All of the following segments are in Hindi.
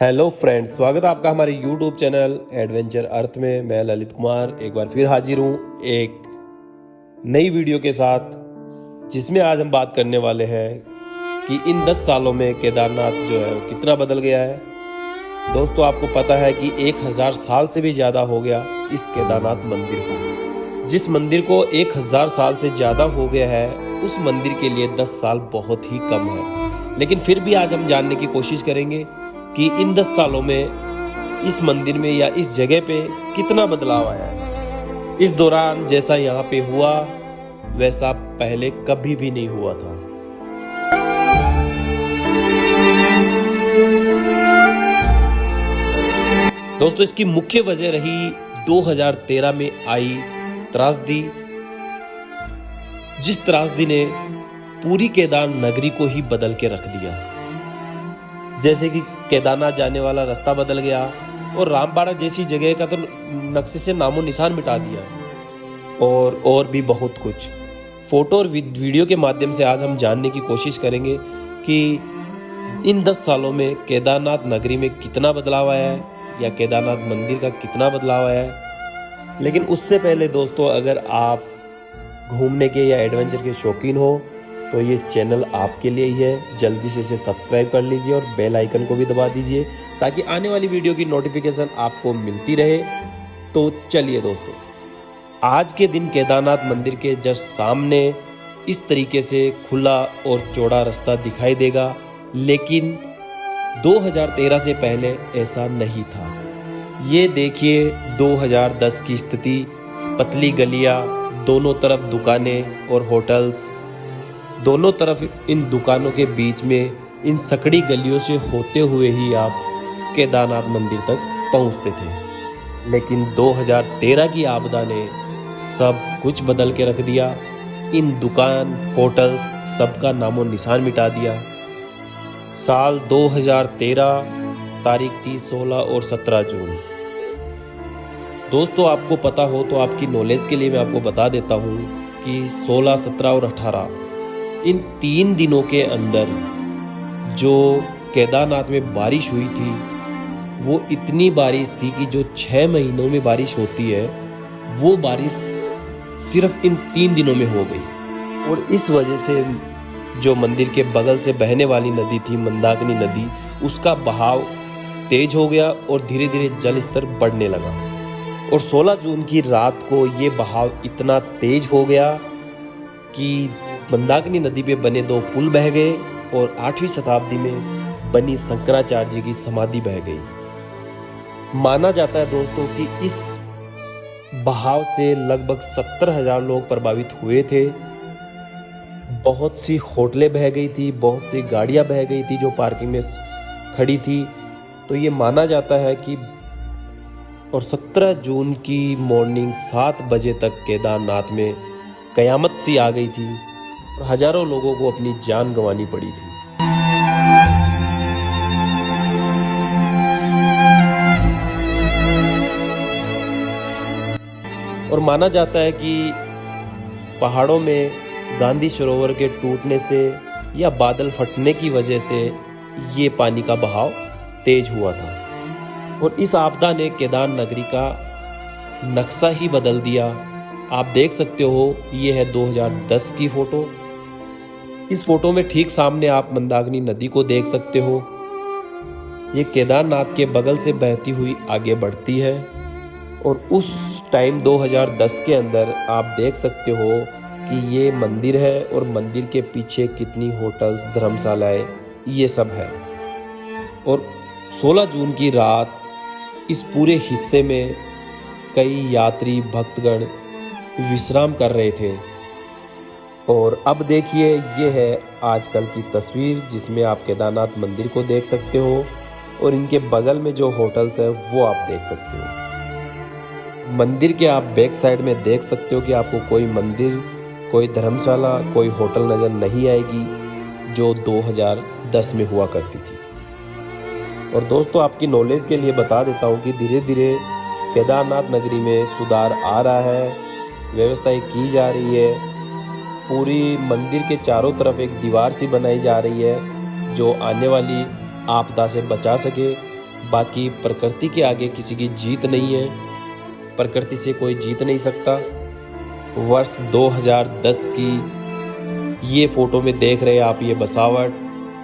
हेलो फ्रेंड्स, स्वागत है आपका हमारे यूट्यूब चैनल एडवेंचर अर्थ में। मैं ललित कुमार एक बार फिर हाजिर हूँ एक नई वीडियो के साथ, जिसमें आज हम बात करने वाले हैं कि इन 10 सालों में केदारनाथ जो है वो कितना बदल गया है। दोस्तों, आपको पता है कि 1000 साल से भी ज़्यादा हो गया इस केदारनाथ मंदिर को। जिस मंदिर को 1000 साल से ज़्यादा हो गया है, उस मंदिर के लिए 10 साल बहुत ही कम है। लेकिन फिर भी आज हम जानने की कोशिश करेंगे कि इन 10 सालों में इस मंदिर में या इस जगह पे कितना बदलाव आया है। इस दौरान जैसा यहाँ पे हुआ वैसा पहले कभी भी नहीं हुआ था। दोस्तों, इसकी मुख्य वजह रही 2013 में आई त्रासदी, जिस त्रासदी ने पूरी केदार नगरी को ही बदल के रख दिया। जैसे कि केदारनाथ जाने वाला रास्ता बदल गया और रामबाड़ा जैसी जगह का तो नक्शे से नामो निशान मिटा दिया, और भी बहुत कुछ। फोटो और वीडियो के माध्यम से आज हम जानने की कोशिश करेंगे कि इन 10 सालों में केदारनाथ नगरी में कितना बदलाव आया है या केदारनाथ मंदिर का कितना बदलाव आया है। लेकिन उससे पहले दोस्तों, अगर आप घूमने के या एडवेंचर के शौकीन हो तो ये चैनल आपके लिए ही है। जल्दी से इसे सब्सक्राइब कर लीजिए और बेल आइकन को भी दबा दीजिए ताकि आने वाली वीडियो की नोटिफिकेशन आपको मिलती रहे। तो चलिए दोस्तों, आज के दिन केदारनाथ मंदिर के जस्ट सामने इस तरीके से खुला और चौड़ा रास्ता दिखाई देगा, लेकिन 2013 से पहले ऐसा नहीं था। ये देखिए 2010 की स्थिति, पतली गलियां, दोनों तरफ दुकानें और होटल्स, दोनों तरफ इन दुकानों के बीच में इन सकड़ी गलियों से होते हुए ही आप केदारनाथ मंदिर तक पहुंचते थे। लेकिन 2013 की आपदा ने सब कुछ बदल के रख दिया। इन दुकान, होटल्स, सबका नामो निशान मिटा दिया। साल 2013, तारीख थी 16 और 17 जून। दोस्तों, आपको पता हो तो आपकी नॉलेज के लिए मैं आपको बता देता हूँ कि 16, 17 और 18 इन 3 दिनों के अंदर जो केदारनाथ में बारिश हुई थी वो इतनी बारिश थी कि जो 6 महीनों में बारिश होती है वो बारिश सिर्फ इन 3 दिनों में हो गई। और इस वजह से जो मंदिर के बगल से बहने वाली नदी थी, मंदाकिनी नदी, उसका बहाव तेज हो गया और धीरे धीरे जल स्तर बढ़ने लगा। और 16 जून की रात को ये बहाव इतना तेज हो गया कि मंदाकिनी नदी पे बने 2 पुल बह गए और 8वीं शताब्दी में बनी शंकराचार्य जी की समाधि बह गई। माना जाता है दोस्तों कि इस बहाव से लगभग 70,000 लोग प्रभावित हुए थे। बहुत सी होटलें बह गई थी, बहुत सी गाड़ियां बह गई थी जो पार्किंग में खड़ी थी। तो ये माना जाता है कि और 17 जून की मॉर्निंग 7 बजे तक केदारनाथ में कयामत सी आ गई थी और हजारों लोगों को अपनी जान गंवानी पड़ी थी। और माना जाता है कि पहाड़ों में गांधी सरोवर के टूटने से या बादल फटने की वजह से ये पानी का बहाव तेज हुआ था। और इस आपदा ने केदार नगरी का नक्शा ही बदल दिया। आप देख सकते हो, ये है 2010 की फोटो। इस फोटो में ठीक सामने आप मंदाकिनी नदी को देख सकते हो। ये केदारनाथ के बगल से बहती हुई आगे बढ़ती है। और उस टाइम 2010 के अंदर आप देख सकते हो कि ये मंदिर है और मंदिर के पीछे कितनी होटल्स, धर्मशालाएं, ये सब है। और 16 जून की रात इस पूरे हिस्से में कई यात्री भक्तगण विश्राम कर रहे थे। और अब देखिए, ये है आजकल की तस्वीर जिसमें आप केदारनाथ मंदिर को देख सकते हो और इनके बगल में जो होटल्स है वो आप देख सकते हो। मंदिर के आप बैक साइड में देख सकते हो कि आपको कोई मंदिर, कोई धर्मशाला, कोई होटल नज़र नहीं आएगी जो 2010 में हुआ करती थी। और दोस्तों, आपकी नॉलेज के लिए बता देता हूँ कि धीरे धीरे केदारनाथ नगरी में सुधार आ रहा है, व्यवस्थाएं की जा रही है। पूरी मंदिर के चारों तरफ एक दीवार सी बनाई जा रही है जो आने वाली आपदा से बचा सके। बाकी प्रकृति के आगे किसी की जीत नहीं है, प्रकृति से कोई जीत नहीं सकता। वर्ष 2010 की ये फोटो में देख रहे आप, ये बसावट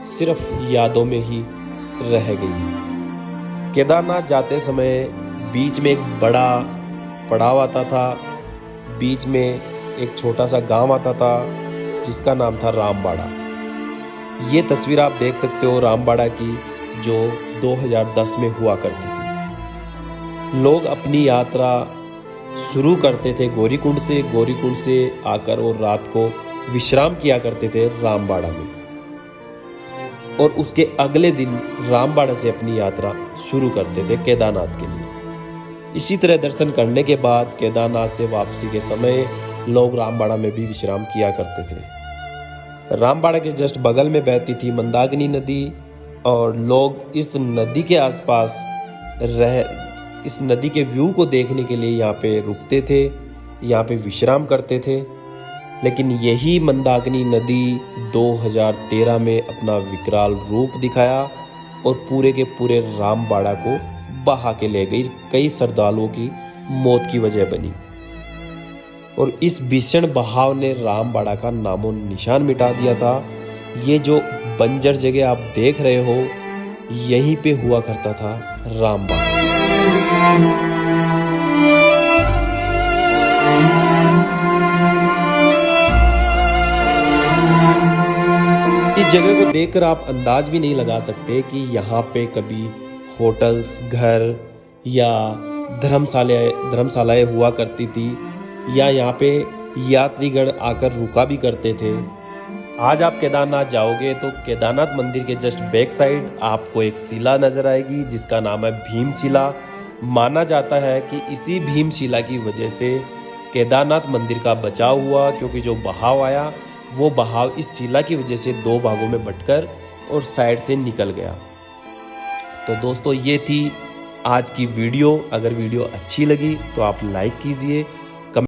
सिर्फ यादों में ही रह गई। केदारनाथ जाते समय बीच में एक बड़ा पड़ाव आता था, बीच में एक छोटा सा गांव आता था जिसका नाम था रामबाड़ा। ये तस्वीर आप देख सकते हो रामबाड़ा की, जो 2010 में हुआ करती थी। लोग अपनी यात्रा शुरू करते थे गौरीकुंड से आकर और रात को विश्राम किया करते थे रामबाड़ा में, और उसके अगले दिन रामबाड़ा से अपनी यात्रा शुरू करते थे केदारनाथ के लिए। इसी तरह दर्शन करने के बाद केदारनाथ से वापसी के समय लोग रामबाड़ा में भी विश्राम किया करते थे। रामबाड़ा के जस्ट बगल में बहती थी मंदाकिनी नदी, और लोग इस नदी के आसपास इस नदी के व्यू को देखने के लिए यहाँ पे रुकते थे, यहाँ पे विश्राम करते थे। लेकिन यही मंदाकिनी नदी 2013 में अपना विकराल रूप दिखाया और पूरे के पूरे रामबाड़ा को बहा के ले गई, कई श्रद्धालुओं की मौत की वजह बनी। और इस भीषण बहाव ने रामबाड़ा का नामो निशान मिटा दिया था। ये जो बंजर जगह आप देख रहे हो, यहीं पे हुआ करता था रामबाड़ा। इस जगह को देखकर आप अंदाज भी नहीं लगा सकते कि यहाँ पे कभी होटल्स, घर या धर्मशालाएं हुआ करती थी, या यहाँ पे यात्रीगण आकर रुका भी करते थे। आज आप केदारनाथ जाओगे तो केदारनाथ मंदिर के जस्ट बैक साइड आपको एक शिला नजर आएगी जिसका नाम है भीमशिला। माना जाता है कि इसी भीमशिला की वजह से केदारनाथ मंदिर का बचाव हुआ, क्योंकि जो बहाव आया वो बहाव इस शिला की वजह से 2 भागों में बंटकर और साइड से निकल गया। तो दोस्तों, ये थी आज की वीडियो। अगर वीडियो अच्छी लगी तो आप लाइक कीजिए